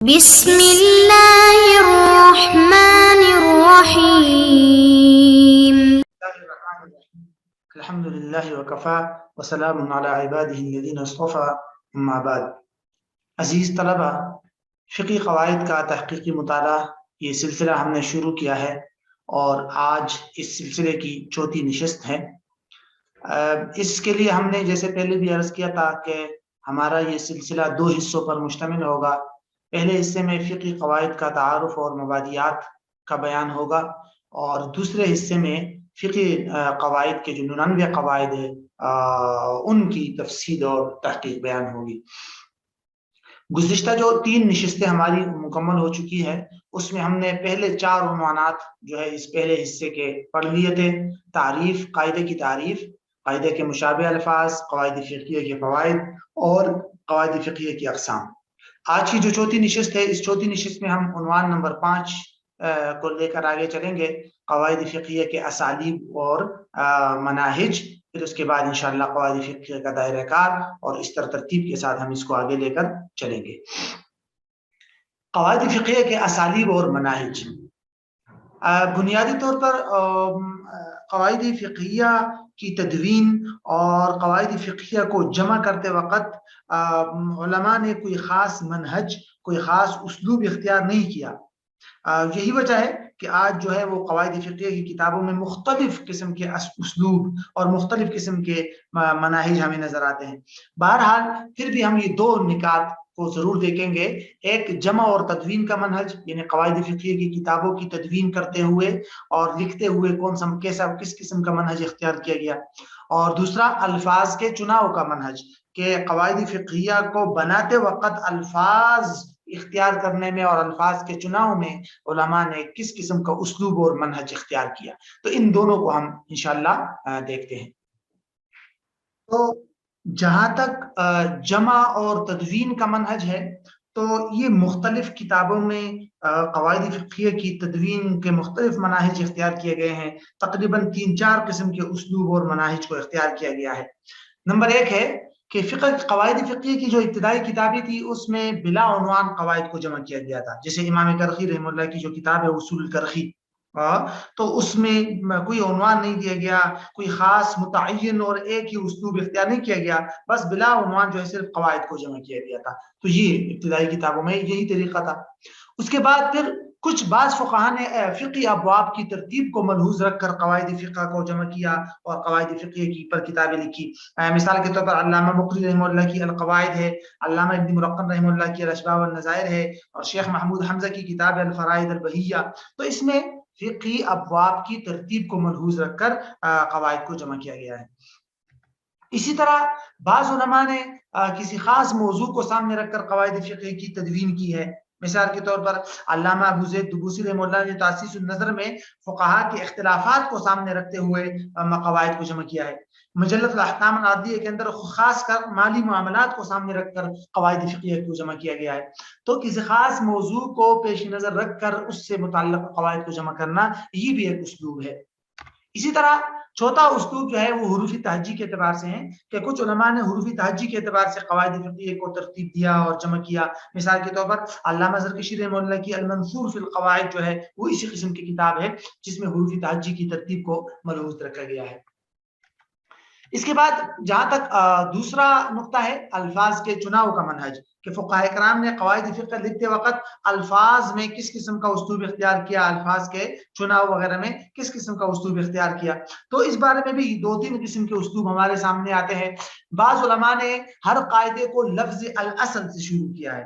بسم اللہ الرحمن الرحیم الحمد للہ وکفا وسلام علی عبادہ الذین اصطفى اما بعد۔ عزیز طلبہ، فقی قواعد کا تحقیقی مطالعہ یہ سلسلہ ہم نے شروع کیا ہے اور آج اس سلسلے کی چوتھی نشست ہے۔ اس کے لیے ہم نے جیسے پہلے بھی عرض کیا تھا کہ ہمارا یہ سلسلہ دو حصوں پر مشتمل ہوگا۔ پہلے حصے میں فقی قواعد کا تعارف اور مبادیات کا بیان ہوگا، اور دوسرے حصے میں فقی قواعد کے جو 99 قواعد ہیں ان کی تفصیل اور تحقیق بیان ہوگی۔ گزشتہ جو 3 نشستیں ہماری مکمل ہو چکی ہے، اس میں ہم نے پہلے 4 عنوانات جو ہے اس پہلے حصے کے پڑھ لیے تھے۔ تعریف، قاعدے کی تعریف، قاعدے کے مشابہ الفاظ، قواعد فقہیہ کے فوائد اور قواعد فقہیہ کی اقسام۔ آج کی جو چوتھی نشست ہے، اس چوتھی نشست میں ہم عنوان نمبر 5 کو لے کر آگے چلیں گے، قواعد فقہیہ کے اسالیب اور مناہج۔ پھر اس کے بعد انشاءاللہ قواعد فقہیہ کا دائرہ کار، اور اس ترتیب کے ساتھ ہم اس کو آگے لے کر چلیں گے۔ قواعد فقہیہ کے اسالیب اور مناہج، بنیادی طور پر قواعد فقہیہ کی تدوین اور قواعد فقہیہ کو جمع کرتے وقت علماء نے کوئی خاص منہج، کوئی خاص اسلوب اختیار نہیں کیا۔ یہی وجہ ہے کہ آج جو ہے وہ قواعد فقہیہ کی کتابوں میں مختلف قسم کے اسلوب اور مختلف قسم کے مناہج ہمیں نظر آتے ہیں۔ بہرحال پھر بھی ہم یہ 2 نکات کو ضرور دیکھیں گے، ایک جمع اور تدوین کا منہج، یعنی قواعد فقہیہ کی کتابوں کی تدوین کرتے ہوئے اور لکھتے ہوئے کس قسم کا منہج اختیار کیا گیا، اور دوسرا الفاظ کے چناؤ کا منہج، کہ قواعد فقہیہ کو بناتے وقت الفاظ اختیار کرنے میں اور الفاظ کے چناؤ میں علماء نے کس قسم کا اسلوب اور منہج اختیار کیا۔ تو ان دونوں کو ہم انشاءاللہ دیکھتے ہیں۔ تو جہاں تک جمع اور تدوین کا منہج ہے، تو یہ مختلف کتابوں میں قواعد فقہیہ کی تدوین کے مختلف مناہج اختیار کیے گئے ہیں۔ تقریباً 3-4 قسم کے اسلوب اور مناہج کو اختیار کیا گیا ہے۔ نمبر 1 ہے کہ قواعد فقہیہ کی جو ابتدائی کتابیں تھی، اس میں بلا عنوان قواعد کو جمع کیا گیا تھا۔ جیسے امام کرخی رحمہ اللہ کی جو کتاب ہے اصول الکرخی، تو اس میں کوئی عنوان نہیں دیا گیا، کوئی خاص متعین اور ایک ہی اسلوب اختیار نہیں کیا گیا، بس بلا عنوان جو ہے صرف قواعد کو جمع کیا گیا تھا۔ تو یہ ابتدائی کتابوں میں یہی طریقہ تھا۔ اس کے بعد پھر کچھ بعض فقہاء نے فقہی ابواب کی ترتیب کو ملحوظ رکھ کر قواعد فقہ کو جمع کیا اور قواعد فقہیہ کی پر کتابیں لکھی۔ مثال کے طور پر علامہ مقری رحمہ اللہ کی القواعد ہے، علامہ ابن مرقم رحمہ اللہ کی الاشباح والنظائر ہے، اور شیخ محمود حمزہ کی کتاب الفرائض البہیہ۔ تو اس میں فقہی ابواب کی ترتیب کو ملحوظ رکھ کر قواعد کو جمع کیا گیا ہے۔ اسی طرح بعض علماء نے کسی خاص موضوع کو سامنے رکھ کر قواعد فقہیہ کی تدوین کی ہے۔ مثال کے طور پر علامہ ابو زید دبوسی رحمہ اللہ نے تاسیس النظر میں فقہاء کے اختلافات کو سامنے رکھتے ہوئے قواعد کو جمع کیا ہے۔ مجلد الاحکام العادیہ کے اندر خاص کر مالی معاملات کو سامنے رکھ کر قواعد فقہیہ کو جمع کیا گیا ہے۔ تو کسی خاص موضوع کو پیش نظر رکھ کر اس سے متعلق قواعد کو جمع کرنا، یہ بھی ایک اسلوب ہے۔ اسی طرح چوتھا اسلوب جو ہے وہ حروف تہجی کے اعتبار سے ہے، کہ کچھ علماء نے حروف تہجی کے اعتبار سے قواعد فقہیہ کو ترتیب دیا اور جمع کیا۔ مثال کے طور پر علامہ زرکشی رحمہ اللہ کی المنثور فی القواعد جو ہے وہ اسی قسم کی کتاب ہے، جس میں حروف تہجی کی ترتیب کو ملحوظ رکھا گیا ہے۔ اس کے بعد جہاں تک دوسرا نقطہ ہے الفاظ کے چناؤ کا منہج، کہ فقہاء کرام نے قواعد فقہ لکھتے وقت الفاظ میں کس قسم کا اسلوب اختیار کیا، الفاظ کے چناؤ وغیرہ میں کس قسم کا اسلوب اختیار کیا۔ تو اس بارے میں بھی 2-3 قسم کے اسلوب ہمارے سامنے آتے ہیں۔ بعض علماء نے ہر قاعدے کو لفظ الاصل سے شروع کیا ہے۔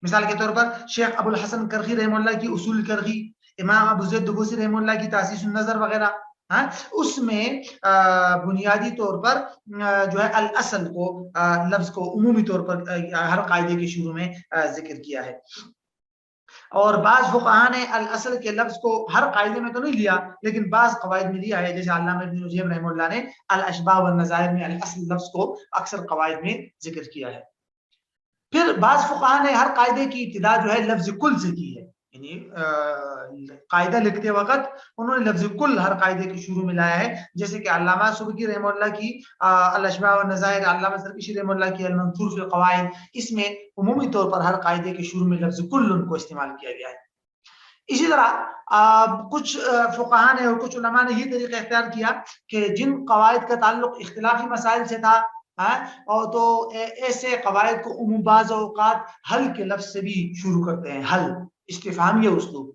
مثال کے طور پر شیخ ابو الحسن کرخی رحمہ اللہ کی اصول کرخی، امام ابو زید دبوسی رحمہ اللہ کی تاسیس النظر وغیرہ، اس میں بنیادی طور پر جو ہے الاصل کو لفظ کو عمومی طور پر ہر قاعدے کے شروع میں ذکر کیا ہے۔ اور بعض فقہاء نے الاصل کے لفظ کو ہر قاعدے میں تو نہیں لیا، لیکن بعض قواعد میں لیا ہے، جیسے علامہ ابن نجیم رحمہ اللہ نے الاشباح والنظائر میں الاصل لفظ کو اکثر قواعد میں ذکر کیا ہے۔ پھر بعض فقہاء نے ہر قاعدے کی ابتدا جو ہے لفظ کل سے کی ہے۔ یعنی قاعدہ لکھتے وقت انہوں نے لفظ کل ہر قاعدے کے شروع میں لایا ہے، جیسے کہ علامہ سبکی رحمہ اللہ کی الاشباح والنظائر، علامہ زرکشی رحمہ اللہ کی المنثور فی القواعد، اس میں عمومی طور پر ہر قاعدے کے شروع میں لفظ کل ان کو استعمال کیا گیا ہے۔ اسی طرح کچھ فقہاء نے اور کچھ علماء نے یہ طریقہ اختیار کیا کہ جن قواعد کا تعلق اختلافی مسائل سے تھا اور تو ایسے قواعد کو عموم بعض اوقات حل کے لفظ سے بھی شروع کرتے ہیں، حل استفہامی اسلوب،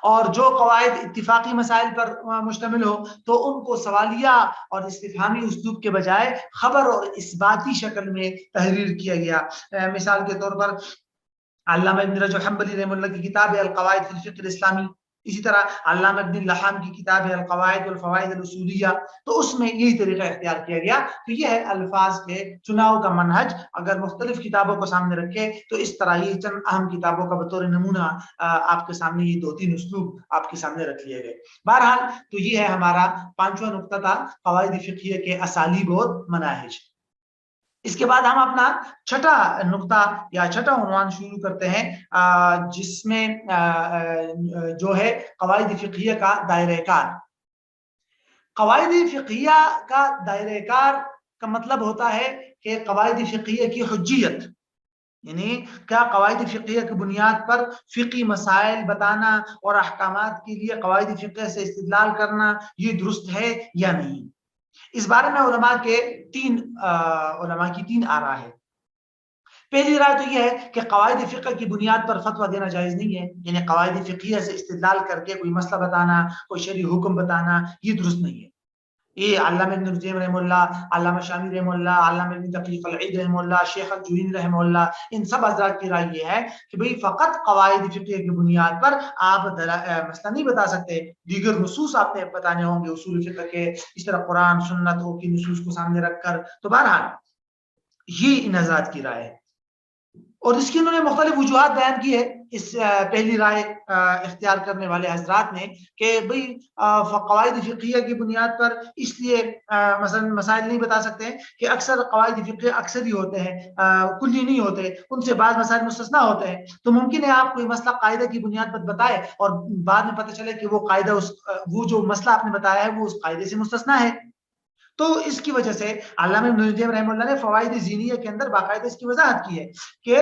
اور جو قواعد اتفاقی مسائل پر مشتمل ہو تو ان کو سوالیہ اور استفہامی اسلوب کے بجائے خبر اور اثباتی شکل میں تحریر کیا گیا۔ مثال کے طور پر علامہ ابن رجب حنبلی رحمہ اللہ کی کتاب ہے القواعد فی الفقہ الاسلامی، اسی طرح علامہ ابن اللحام کی کتاب ہے القواعد والفوائد الاصولیہ، تو اس میں یہی طریقہ اختیار کیا گیا۔ تو یہ ہے الفاظ کے چناؤ کا منہج، اگر مختلف کتابوں کو سامنے رکھے تو اس طرح یہ چند اہم کتابوں کا بطور نمونہ آپ کے سامنے یہ 2-3 اسلوب آپ کے سامنے رکھ لیے گئے۔ بہرحال تو یہ ہے ہمارا 5واں نقطہ تھا قواعد فقہیہ کے اسالیب اور مناہج۔ اس کے بعد ہم اپنا چھٹا نقطہ یا چھٹا عنوان شروع کرتے ہیں، جس میں جو ہے قواعد فقہیہ کا دائرہ کار۔ قواعد فقہیہ کا دائرہ کار کا مطلب ہوتا ہے کہ قواعد فقہیہ کی حجیت، یعنی کیا قواعد فقہیہ کی بنیاد پر فقہی مسائل بتانا اور احکامات کے لیے قواعد فقہیہ سے استدلال کرنا یہ درست ہے یا نہیں۔ اس بارے میں علماء کی تین آراء ہے۔ پہلی رائے تو یہ ہے کہ قواعد فقہ کی بنیاد پر فتویٰ دینا جائز نہیں ہے، یعنی قواعد فقہیہ سے استدلال کر کے کوئی مسئلہ بتانا، کوئی شرعی حکم بتانا یہ درست نہیں ہے۔ یہ علامہ ابن القیم رحمہ اللہ، علامہ شامی رحمہ اللہ، علامہ ابن دقیق العید رحمہ اللہ، شیخ الجوینی رحمہ اللہ، ان سب حضرات کی رائے یہ ہے کہ بھئی فقط قواعد فقہ کی بنیاد پر آپ مسئلہ نہیں بتا سکتے، دیگر نصوص آپ نے بتانے ہوں گے اصول فقہ کے، اس طرح قرآن سنت کی نصوص کو سامنے رکھ کر۔ تو بہرحال یہ ان حضرات کی رائے ہے، اور اس کی انہوں نے مختلف وجوہات بیان کی ہے اس پہلی رائے اختیار کرنے والے حضرات نے، کہ بھئی قواعد فقہیہ کی بنیاد پر اس لیے مثلا مسائل نہیں بتا سکتے ہیں کہ اکثر قواعد فقہیہ اکثر ہی ہوتے ہیں، کلی نہیں ہوتے، ان سے بعض مسائل مستثنا ہوتے ہیں۔ تو ممکن ہے آپ کوئی مسئلہ قاعدہ کی بنیاد پر بتائے اور بعد میں پتہ چلے کہ وہ قاعدہ وہ جو مسئلہ آپ نے بتایا ہے وہ اس قاعدے سے مستثنا ہے۔ تو اس کی وجہ سے علامہ ابن القیم رحمہ اللہ نے فوائد زینیہ کے اندر باقاعدہ اس کی وضاحت کی ہے کہ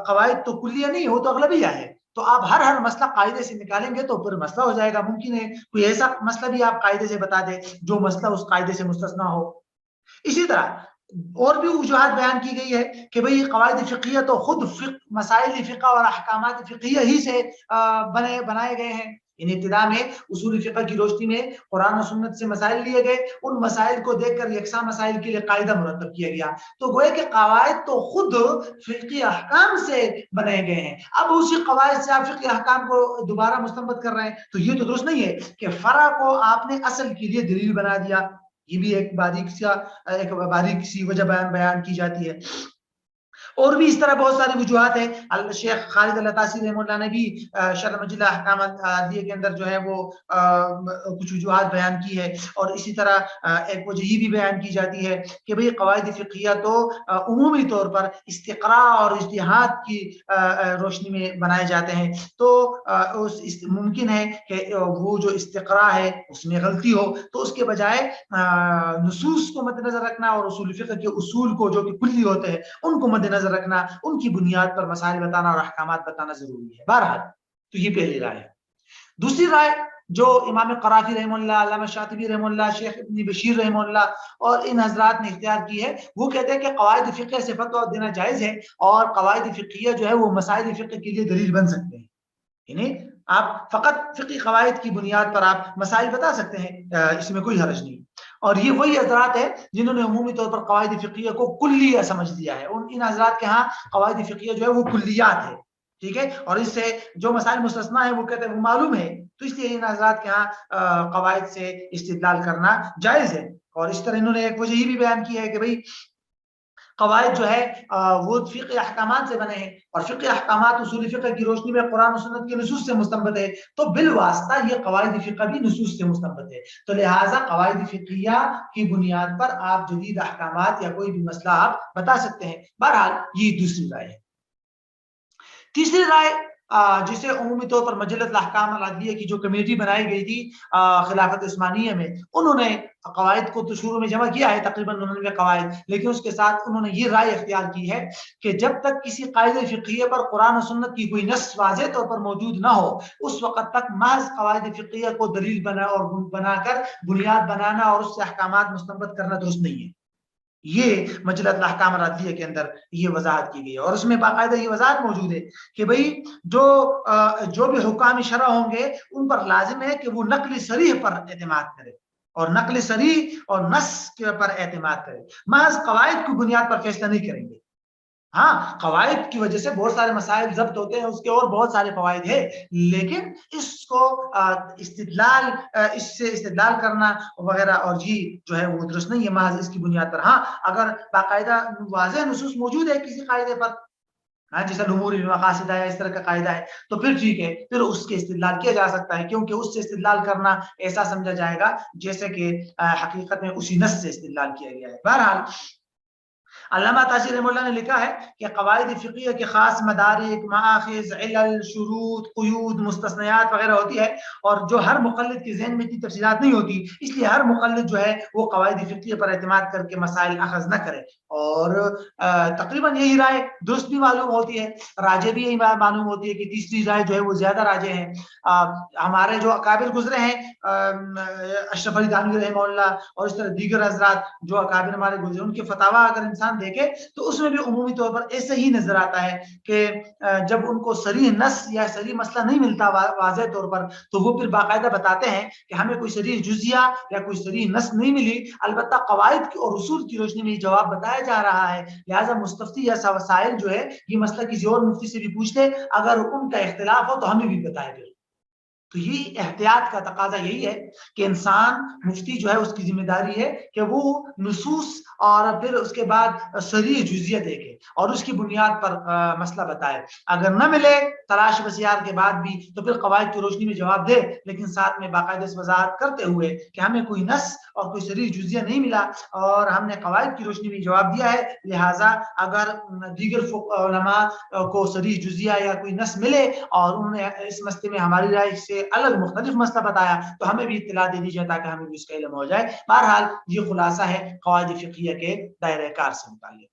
قواعد تو کلیہ نہیں ہو تو اغلبیہ ہے، تو آپ ہر مسئلہ قاعدے سے نکالیں گے تو پھر مسئلہ ہو جائے گا۔ ممکن ہے کوئی ایسا مسئلہ بھی آپ قاعدے سے بتا دیں جو مسئلہ اس قاعدے سے مستثنا ہو۔ اسی طرح اور بھی وجوہات بیان کی گئی ہے کہ بھئی قواعد فقہیہ تو خود مسائل فقہ اور احکامات فقہیہ ہی سے بنائے گئے ہیں، ان ابتدا میں اصول فقہ کی روشنی میں قرآن و سنت سے مسائل لیے گئے، ان مسائل کو دیکھ کر یکساں مسائل کے لیے قاعدہ مرتب کیا گیا۔ تو گویا کہ قواعد تو خود فقہی احکام سے بنائے گئے ہیں، اب اسی قواعد سے آپ فقہی احکام کو دوبارہ مستنبط کر رہے ہیں، تو یہ تو درست نہیں ہے کہ فرع کو آپ نے اصل کے لیے دلیل بنا دیا۔ یہ بھی ایک باریک سی وجہ بیان کی جاتی ہے۔ اور بھی اس طرح بہت ساری وجوہات ہیں۔ شیخ خالد العطاسی رحمہ اللہ نے بھی شرح مجلہ احکام عدلیہ کے اندر جو ہے وہ کچھ وجوہات بیان کی ہے، اور اسی طرح ایک وجہ یہ بھی بیان کی جاتی ہے کہ بھئی قواعد فقہیہ تو عمومی طور پر استقراء اور اجتہاد کی روشنی میں بنائے جاتے ہیں، تو ممکن ہے کہ وہ جو استقراء ہے اس میں غلطی ہو، تو اس کے بجائے نصوص کو مد نظر رکھنا اور اصول فقہ کے اصول کو جو کہ کلی ہوتے ہیں ان کو مد نظر رکھنا، ان کی بنیاد پر مسائل بتانا اور احکامات بتانا ضروری ہے۔ بہرحال تو یہ پہلی رائے ہے۔ دوسری رائے جو امام قرافی رحمہ اللہ، علامہ شاطبی رحمہ اللہ، شیخ ابن بشیر رحمہ اللہ اور ان حضرات نے اختیار کی ہے، وہ کہتے ہیں کہ قواعد فقہ سے فتویٰ دینا جائز ہے، اور قواعد فقہیہ جو ہے وہ مسائل فقہ کے لیے دلیل بن سکتے ہیں، یعنی آپ فقط فقہی قواعد کی بنیاد پر آپ مسائل بتا سکتے ہیں، اس میں کوئی حرج نہیں۔ اور یہ وہی حضرات ہیں جنہوں نے عمومی طور پر قواعد فقہیہ کو کلیہ سمجھ لیا ہے، ان حضرات کے ہاں قواعد فقہیہ جو ہے وہ کلیات ہے، ٹھیک ہے، اور اس سے جو مسائل مستثنا ہے وہ کہتے ہیں وہ معلوم ہے، تو اس لیے ان حضرات کے ہاں قواعد سے استدلال کرنا جائز ہے۔ اور اس طرح انہوں نے ایک وجہ یہ بھی بیان کی ہے کہ بھئی قواعد جو ہے وہ فقہ احکامات سے بنے ہیں، اور فقہ احکامات اصول فقہ کی روشنی میں قرآن و سنت کے نصوص سے مستنبط ہے، تو بالواسطہ یہ قواعد فقہ بھی نصوص سے مستنبط ہے، تو لہٰذا قواعد فقہیہ کی بنیاد پر آپ جدید احکامات یا کوئی بھی مسئلہ آپ بتا سکتے ہیں۔ بہرحال یہ دوسری رائے ہے۔ تیسری رائے جسے عمومی طور پر مجلس الاحکام العدلیہ کی جو کمیٹی بنائی گئی تھی خلافت عثمانیہ میں، انہوں نے قواعد کو تو شروع میں جمع کیا ہے تقریباً 99 قواعد، لیکن اس کے ساتھ انہوں نے یہ رائے اختیار کی ہے کہ جب تک کسی قاعدہ فقہیہ پر قرآن و سنت کی کوئی نص واضح طور پر موجود نہ ہو، اس وقت تک محض قواعد فقہیہ کو دلیل بنا کر بنیاد بنانا اور اس سے احکامات مستنبط کرنا درست نہیں ہے۔ یہ مجلس الاحکام العدلیہ کے اندر یہ وضاحت کی گئی ہے، اور اس میں باقاعدہ یہ وضاحت موجود ہے کہ بھئی جو بھی حکام شرع ہوں گے ان پر لازم ہے کہ وہ نقل صریح پر اعتماد کرے، اور نقل صریح اور نص کے پر اعتماد کرے، محض قواعد کی بنیاد پر فیصلہ نہیں کریں گے۔ ہاں، قواعد کی وجہ سے بہت سارے مسائل ضبط ہوتے ہیں، اس کے اور بہت سارے فوائد ہیں، لیکن اس کو اس سے استدلال کرنا وغیرہ اور جی جو ہے وہ درست نہیں ہے محض اس کی بنیاد پر۔ ہاں، اگر باقاعدہ واضح نصوص موجود ہے کسی قاعدے پر، جیسے الامور بالمقاصد ہے، اس طرح کا قاعدہ ہے، تو پھر ٹھیک ہے، پھر اس کے استدلال کیا جا سکتا ہے، کیونکہ اس سے استدلال کرنا ایسا سمجھا جائے گا جیسے کہ حقیقت میں اسی نص سے استدلال کیا گیا ہے۔ بہرحال علامہ تاجر رحمہ اللہ نے لکھا ہے کہ قواعد فقہیہ کے خاص مدارک، مآخذ، علل، شروط، قیود، مستثنیات وغیرہ ہوتی ہے، اور جو ہر مقلد کے ذہن میں اتنی تفصیلات نہیں ہوتی، اس لیے ہر مقلد جو ہے وہ قواعد فقہیہ پر اعتماد کر کے مسائل اخذ نہ کرے، اور تقریباً یہی رائے درست بھی معلوم ہوتی ہے، راجے بھی یہی معلوم ہوتی ہے کہ تیسری رائے جو ہے وہ زیادہ راجے ہیں۔ ہمارے جو اکابر گزرے ہیں، اشرف علی تھانوی رحمہ اللہ اور اس طرح دیگر حضرات جو اکابر ہمارے گزرے، ان کے فتاویٰ اگر انسان دیکھے تو اس میں بھی عمومی طور پر ایسے ہی نظر آتا ہے کہ جب ان کو صریح نص یا صریح مسئلہ نہیں ملتا واضح طور پر، تو وہ پھر باقاعدہ بتاتے ہیں کہ ہمیں کوئی صریح جزیہ یا کوئی صریح نص نہیں ملی، البتہ قواعد کی اور اصول کی روشنی میں یہ جواب بتایا جا رہا ہے، لہٰذا مستفتی یا سائل جو ہے یہ مسئلہ کسی اور مفتی سے بھی پوچھ لے، اگر ان کا اختلاف ہو تو ہمیں بھی بتائے پھر۔ تو یہ احتیاط کا تقاضا یہی ہے کہ انسان مفتی جو ہے اس کی ذمہ داری ہے کہ وہ نصوص اور پھر اس کے بعد صریح جزیہ دیکھے اور اس کی بنیاد پر مسئلہ بتائے، اگر نہ ملے تلاش بسیار کے بعد بھی تو پھر قواعد کی روشنی میں جواب دے، لیکن ساتھ میں باقاعدہ اس وضاحت کرتے ہوئے کہ ہمیں کوئی نص اور کوئی صریح جزیہ نہیں ملا اور ہم نے قواعد کی روشنی میں جواب دیا ہے، لہٰذا اگر دیگر علماء کو صریح جزیہ یا کوئی نص ملے اور انہوں نے اس مسئلے میں ہماری رائے سے الگ مختلف مسئلہ بتایا تو ہمیں بھی اطلاع دے دیجیے تاکہ ہمیں بھی اس کا علم ہو جائے۔ بہرحال یہ خلاصہ ہے قواعد فقہیہ کے دائرہ کار سے متعلق۔